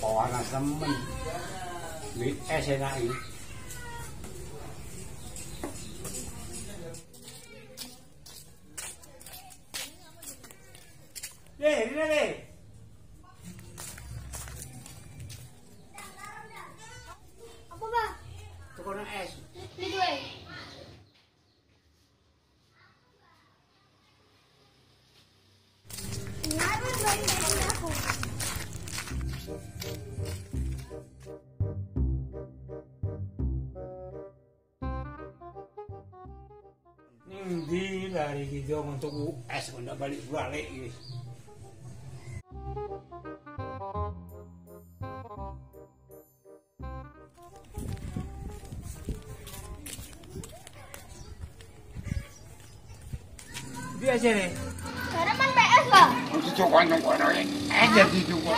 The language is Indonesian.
panas temen. Wit es enak iki. Le. Apa, Pak? Tukono es. Ini gue. Harus balik aku. Ning ndi lari iki yo untuk es kok ndak balik-balik iki. Biasa nih. Harapan PS lah. Untuk cokon-cokon ini. Ada di cokon.